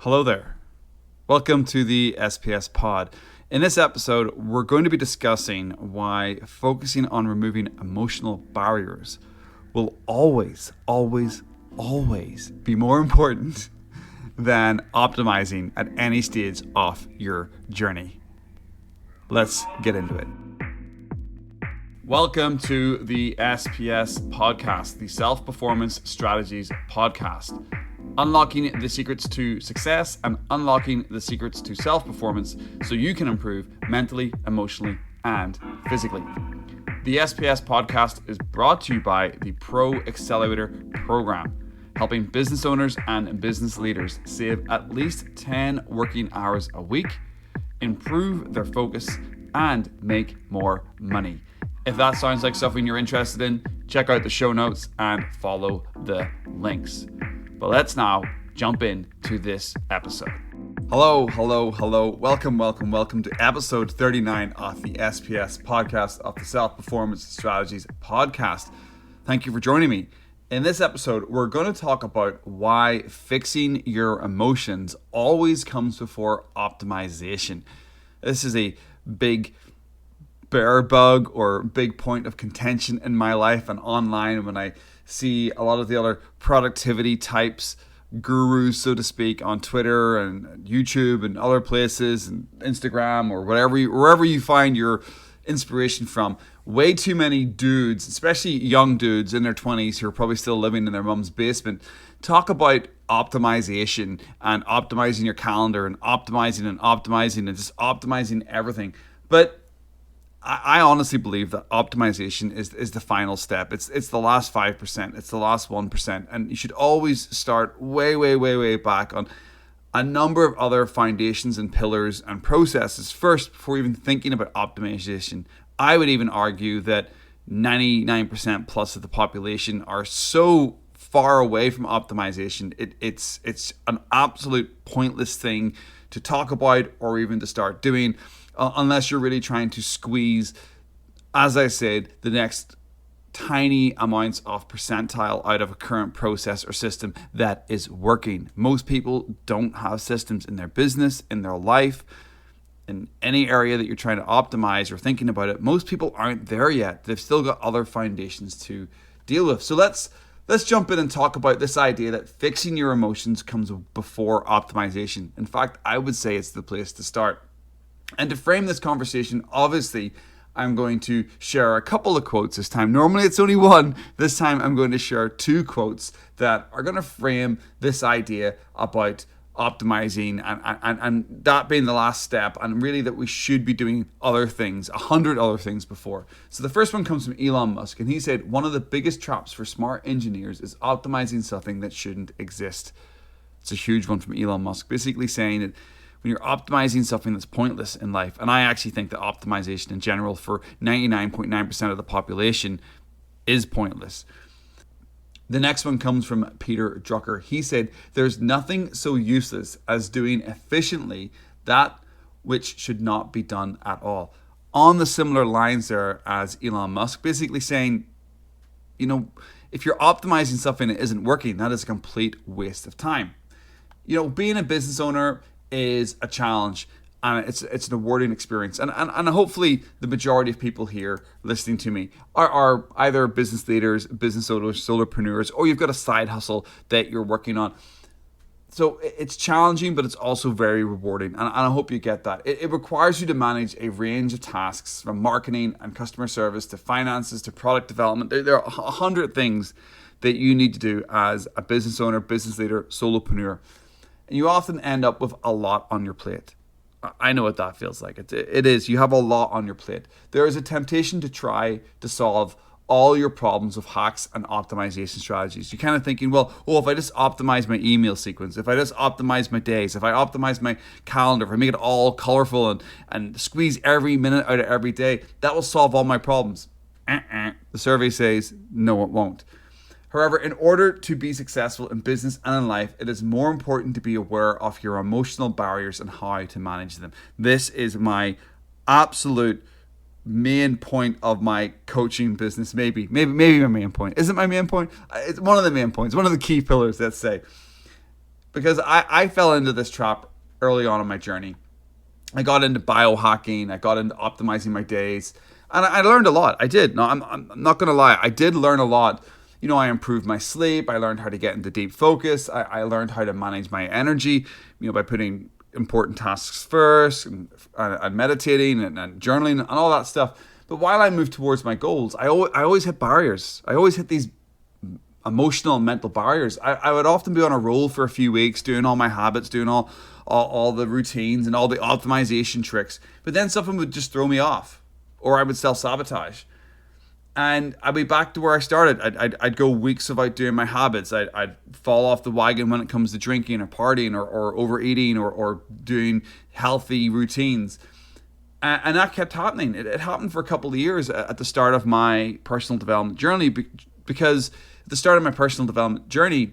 Hello there. Welcome to the SPS Pod. In this episode, we're going to be discussing why focusing on removing emotional barriers will always be more important than optimizing at any stage of your journey. Let's get into it. Welcome to the SPS Podcast, the Self-Performance Strategies Podcast. Unlocking the secrets to success and unlocking the secrets to self-performance so you can improve mentally, emotionally, and physically. The SPS podcast is brought to you by the Pro Accelerator program, helping business owners and business leaders save at least 10 working hours a week, improve their focus, and make more money. If that sounds like something you're interested in, check out the show notes and follow the links. But let's now jump into this episode. Hello. Welcome to episode 39 of the SPS podcast of the Self-Performance Strategies podcast. Thank you for joining me. In this episode, we're going to talk about why fixing your emotions always comes before optimization. This is a big bear bug or big point of contention in my life and online when I see a lot of the other productivity types, gurus, so to speak, on Twitter and YouTube and other places and Instagram or wherever you find your inspiration from. Way too many dudes, especially young dudes in their 20s who are probably still living in their mum's basement, talk about optimization and optimizing your calendar and optimizing and just optimizing everything. But I honestly believe that optimization is the final step. It's the last 5%. It's the last 1%. And you should always start way back on a number of other foundations and pillars and processes first before even thinking about optimization. I would even argue that 99% plus of the population are so far away from optimization. It's an absolute pointless thing to talk about or even to start doing. Unless you're really trying to squeeze, as I said, the next tiny amounts of percentile out of a current process or system that is working. Most people don't have systems in their business, in their life, in any area that you're trying to optimize or thinking about it. Most people aren't there yet. They've still got other foundations to deal with. So let's jump in and talk about this idea that fixing your emotions comes before optimization. In fact, I would say it's the place to start. And to frame this conversation, obviously, I'm going to share a couple of quotes this time. Normally, it's only one. This time, I'm going to share two quotes that are going to frame this idea about optimizing and that being the last step, and really that we should be doing other things, 100 other things before. So the first one comes from Elon Musk, and he said, one of the biggest traps for smart engineers is optimizing something that shouldn't exist. It's a huge one from Elon Musk, basically saying that when you're optimizing something that's pointless in life, and I actually think that optimization in general for 99.9% of the population is pointless. The next one comes from Peter Drucker. He said, there's nothing so useless as doing efficiently that which should not be done at all. On the similar lines there as Elon Musk, basically saying, if you're optimizing something that isn't working, that is a complete waste of time. Being a business owner is a challenge, and it's an rewarding experience. And hopefully the majority of people here listening to me are either business leaders, business owners, solopreneurs, or you've got a side hustle that you're working on. So it's challenging, but it's also very rewarding. And I hope you get that. It requires you to manage a range of tasks from marketing and customer service to finances to product development. There are 100 things that you need to do as a business owner, business leader, solopreneur. And you often end up with a lot on your plate. I know what that feels like. It is. You have a lot on your plate. There is a temptation to try to solve all your problems with hacks and optimization strategies. You're kind of thinking, if I just optimize my email sequence, if I just optimize my days, if I optimize my calendar, if I make it all colorful and squeeze every minute out of every day, that will solve all my problems. The survey says, no, it won't. However, in order to be successful in business and in life, it is more important to be aware of your emotional barriers and how to manage them. This is my absolute main point of my coaching business. Maybe my main point. Is it my main point? It's one of the main points, one of the key pillars, let's say. because I fell into this trap early on in my journey. I got into biohacking. I got into optimizing my days. And I learned a lot. I did. No, I'm not going to lie. I did learn a lot. I improved my sleep. I learned how to get into deep focus. I learned how to manage my energy, by putting important tasks first and meditating and journaling and all that stuff. But while I moved towards my goals, I always hit barriers. I always hit these emotional and mental barriers. I would often be on a roll for a few weeks, doing all my habits, doing all the routines and all the optimization tricks. But then something would just throw me off, or I would self-sabotage. And I'd be back to where I started. I'd go weeks without doing my habits. I'd fall off the wagon when it comes to drinking or partying or overeating or doing healthy routines. And that kept happening. It happened for a couple of years at the start of my personal development journey, because at the start of my personal development journey,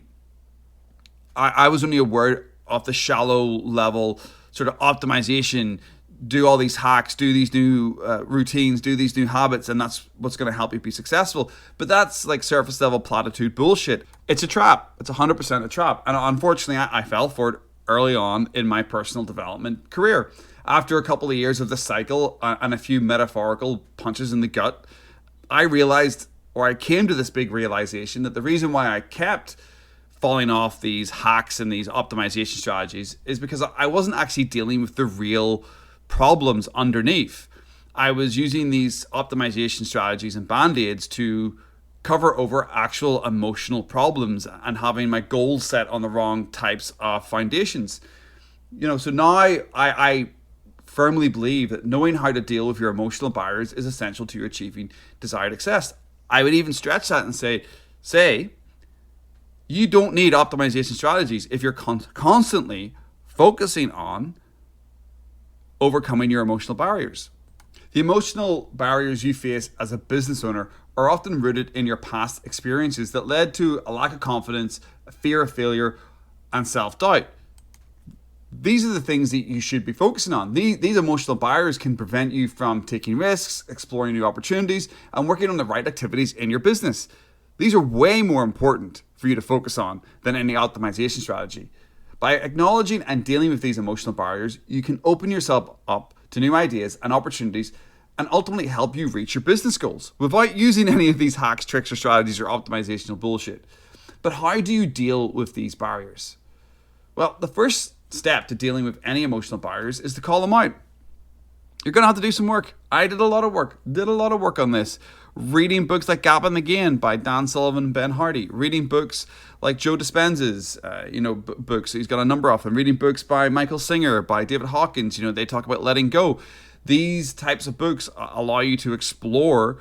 I was only aware of the shallow level sort of optimization. Do all these hacks, do these new routines, do these new habits, and that's what's going to help you be successful. But that's like surface level platitude bullshit. It's a trap. It's 100% a trap. And unfortunately, I fell for it early on in my personal development career. After a couple of years of the cycle and a few metaphorical punches in the gut, I came to this big realization that the reason why I kept falling off these hacks and these optimization strategies is because I wasn't actually dealing with the real problems underneath. I was using these optimization strategies and band-aids to cover over actual emotional problems and having my goals set on the wrong types of foundations. So now I firmly believe that knowing how to deal with your emotional barriers is essential to your achieving desired success. I would even stretch that and say you don't need optimization strategies if you're constantly focusing on overcoming your emotional barriers. The emotional barriers you face as a business owner are often rooted in your past experiences that led to a lack of confidence, a fear of failure, and self-doubt. These are the things that you should be focusing on. These emotional barriers can prevent you from taking risks, exploring new opportunities, and working on the right activities in your business. These are way more important for you to focus on than any optimization strategy. By acknowledging and dealing with these emotional barriers, you can open yourself up to new ideas and opportunities and ultimately help you reach your business goals without using any of these hacks, tricks, or strategies or optimizational bullshit. But how do you deal with these barriers? Well, the first step to dealing with any emotional barriers is to call them out. You're going to have to do some work. I did a lot of work on this. Reading books like Gap and the Gain by Dan Sullivan and Ben Hardy. Reading books like Joe Dispenza's, books. He's got a number of them. Reading books by Michael Singer, by David Hawkins. They talk about letting go. These types of books allow you to explore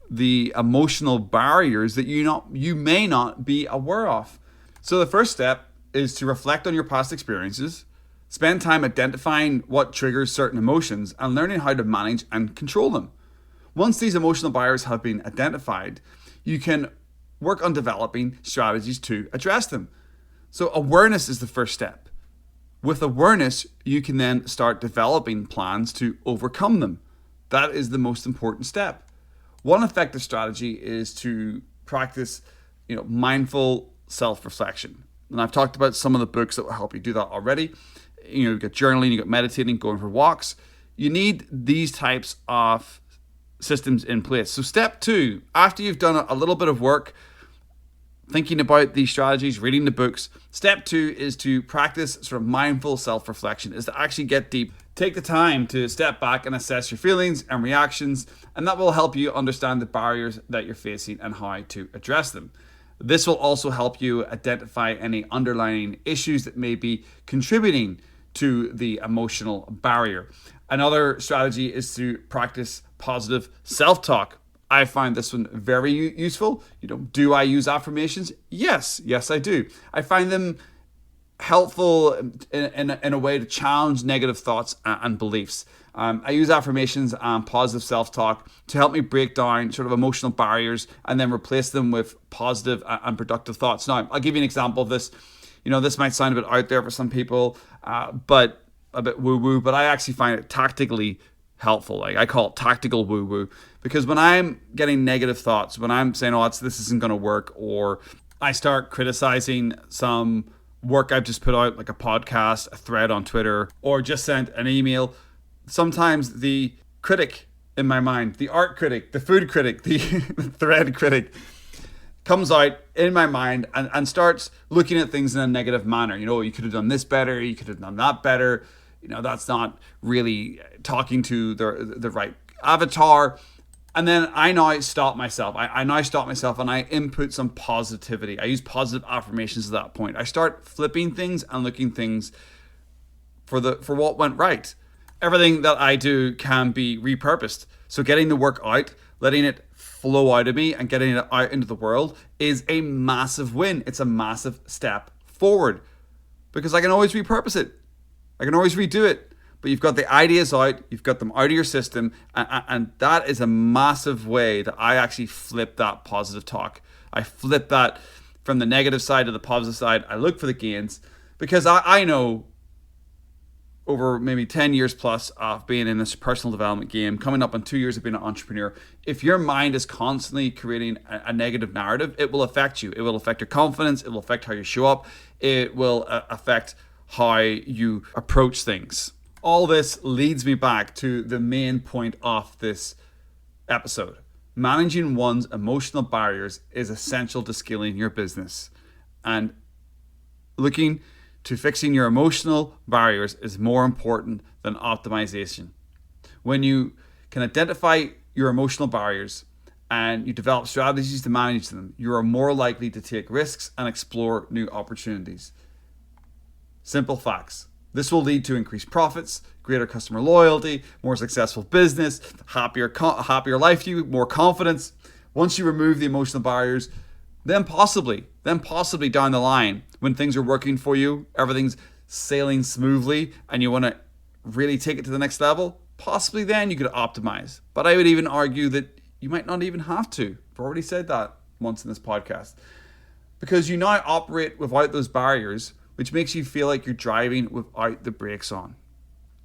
the emotional barriers that you may not be aware of. So the first step is to reflect on your past experiences. Spend time identifying what triggers certain emotions and learning how to manage and control them. Once these emotional barriers have been identified, you can work on developing strategies to address them. So awareness is the first step. With awareness, you can then start developing plans to overcome them. That is the most important step. One effective strategy is to practice, mindful self-reflection. And I've talked about some of the books that will help you do that already. You've got journaling, you've got meditating, going for walks. You need these types of systems in place. So step 2, after you've done a little bit of work thinking about these strategies, reading the books, step 2 is to practice sort of mindful self-reflection, is to actually get deep. Take the time to step back and assess your feelings and reactions, and that will help you understand the barriers that you're facing and how to address them. This will also help you identify any underlying issues that may be contributing to the emotional barrier. Another strategy is to practice positive self-talk. I find this one very useful. Do I use affirmations? Yes, I do. I find them helpful in a way to challenge negative thoughts and beliefs. I use affirmations and positive self-talk to help me break down sort of emotional barriers and then replace them with positive and productive thoughts. Now, I'll give you an example of this. This might sound a bit out there for some people, but a bit woo-woo, but I actually find it tactically helpful. Like, I call it tactical woo-woo, because when I'm getting negative thoughts, when I'm saying, this isn't going to work, or I start criticizing some work I've just put out, like a podcast, a thread on Twitter, or just sent an email, sometimes the critic in my mind, the art critic, the food critic, the thread critic, comes out in my mind and starts looking at things in a negative manner. You could have done this better, you could have done that better, that's not really talking to the right avatar. And then I now stop myself. I now stop myself and I input some positivity. I use positive affirmations at that point. I start flipping things and looking things for what went right. Everything that I do can be repurposed. So getting the work out, letting it flow out of me and getting it out into the world is a massive win. It's a massive step forward because I can always repurpose it. I can always redo it. But you've got the ideas out, you've got them out of your system, and that is a massive way that I actually flip that positive talk. I flip that from the negative side to the positive side. I look for the gains because I know over maybe 10 years plus of being in this personal development game, coming up on 2 years of being an entrepreneur, if your mind is constantly creating a negative narrative, it will affect you. It will affect your confidence. It will affect how you show up. It will affect how you approach things. All this leads me back to the main point of this episode. Managing one's emotional barriers is essential to scaling your business. And looking to fixing your emotional barriers is more important than optimization. When you can identify your emotional barriers and you develop strategies to manage them, you are more likely to take risks and explore new opportunities. Simple facts. This will lead to increased profits, greater customer loyalty, more successful business, happier life to you, more confidence. Once you remove the emotional barriers, then possibly down the line, when things are working for you, everything's sailing smoothly, and you want to really take it to the next level, possibly then you could optimize. But I would even argue that you might not even have to. I've already said that once in this podcast. Because you now operate without those barriers, which makes you feel like you're driving without the brakes on.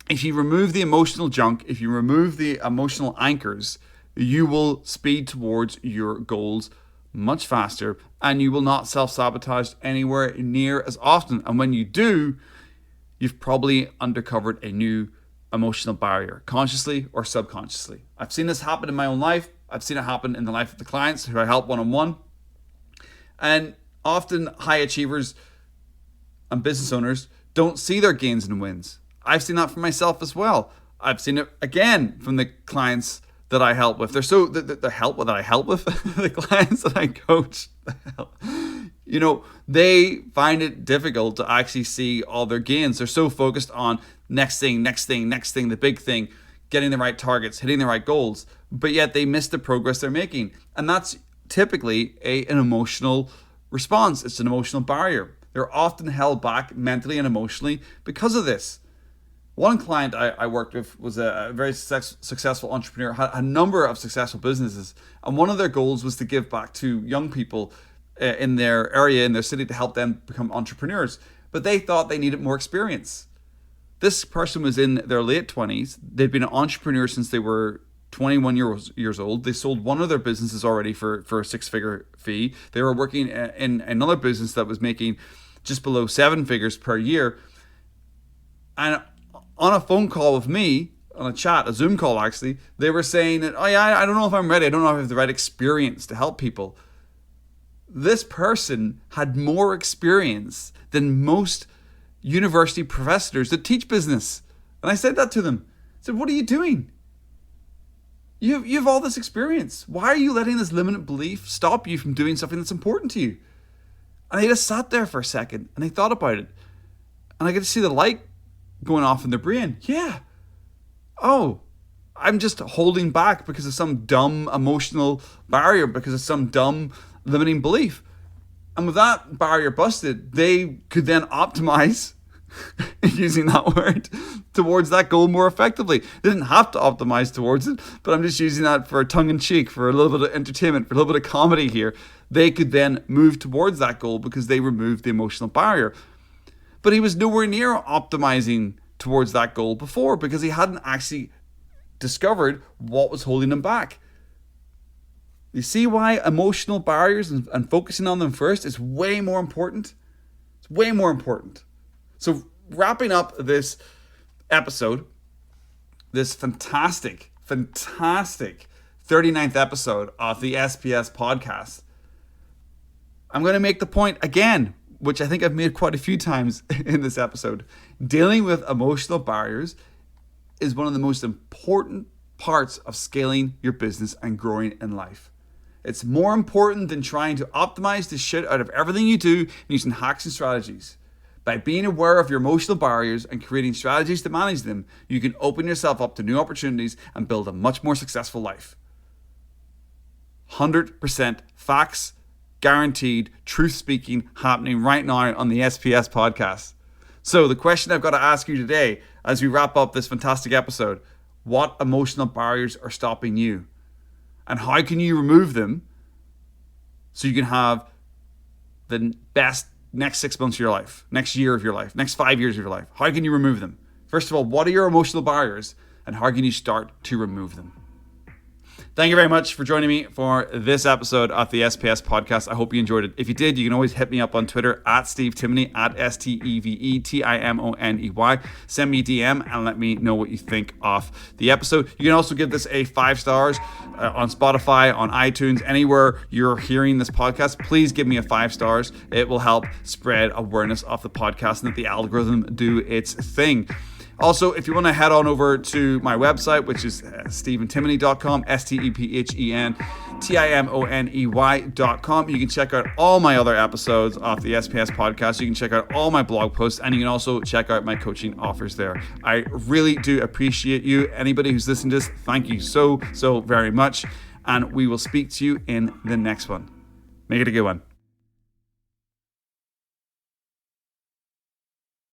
If you remove the emotional junk, if you remove the emotional anchors, you will speed towards your goals much faster and you will not self-sabotage anywhere near as often. And when you do, you've probably uncovered a new emotional barrier, consciously or subconsciously. I've seen this happen in my own life. I've seen it happen in the life of the clients who I help one-on-one. And often high achievers and business owners don't see their gains and wins. I've seen that for myself as well. I've seen it again from the clients that I help with. The clients that I coach, they find it difficult to actually see all their gains. They're so focused on next thing, the big thing, getting the right targets, hitting the right goals, but yet they miss the progress they're making. And that's typically an emotional response. It's an emotional barrier. They're often held back mentally and emotionally because of this. One client I worked with was a very successful entrepreneur, had a number of successful businesses, and one of their goals was to give back to young people in their area, in their city, to help them become entrepreneurs. But they thought they needed more experience. This person was in their late 20s. They'd been an entrepreneur since they were 21 years old. They sold one of their businesses already for a six-figure fee. They were working in another business that was making just below 7 figures per year. And on a phone call with me, on a chat, a Zoom call actually, they were saying that, I don't know if I'm ready. I don't know if I have the right experience to help people. This person had more experience than most university professors that teach business. And I said that to them. I said, what are you doing? You have all this experience. Why are you letting this limited belief stop you from doing something that's important to you? And they just sat there for a second and they thought about it. And I get to see the light going off in their brain. Yeah. Oh, I'm just holding back because of some dumb emotional barrier, because of some dumb limiting belief. And with that barrier busted, they could then optimize, using that word, towards that goal more effectively. They didn't have to optimize towards it, but I'm just using that for a tongue-in-cheek, for a little bit of entertainment, for a little bit of comedy here. They could then move towards that goal because they removed the emotional barrier. But he was nowhere near optimizing towards that goal before because he hadn't actually discovered what was holding him back. You see why emotional barriers and focusing on them first is way more important? It's It's way more important. So wrapping up this episode, this fantastic 39th episode of the SPS podcast, I'm going to make the point again, which I think I've made quite a few times in this episode. Dealing with emotional barriers is one of the most important parts of scaling your business and growing in life. It's more important than trying to optimize the shit out of everything you do and using hacks and strategies. By being aware of your emotional barriers and creating strategies to manage them, you can open yourself up to new opportunities and build a much more successful life. 100% facts, guaranteed, truth speaking, happening right now on the SPS podcast. So the question I've got to ask you today as we wrap up this fantastic episode, what emotional barriers are stopping you? And how can you remove them so you can have the best next 6 months of your life, next year of your life, next 5 years of your life? How can you remove them? First of all, what are your emotional barriers and how can you start to remove them? Thank you very much for joining me for this episode of the SPS podcast. I hope you enjoyed it. If you did, you can always hit me up on Twitter at Steve Timoney, at SteveTimoney. Send me a DM and let me know what you think of the episode. You can also give this a 5 stars on Spotify, on iTunes, anywhere you're hearing this podcast. Please give me a 5 stars. It will help spread awareness of the podcast and let the algorithm do its thing. Also, if you want to head on over to my website, which is stephentimoney.com, StephenTimoney.com, you can check out all my other episodes of the SPS podcast. You can check out all my blog posts, and you can also check out my coaching offers there. I really do appreciate you. Anybody who's listening to this, thank you so very much. And we will speak to you in the next one. Make it a good one.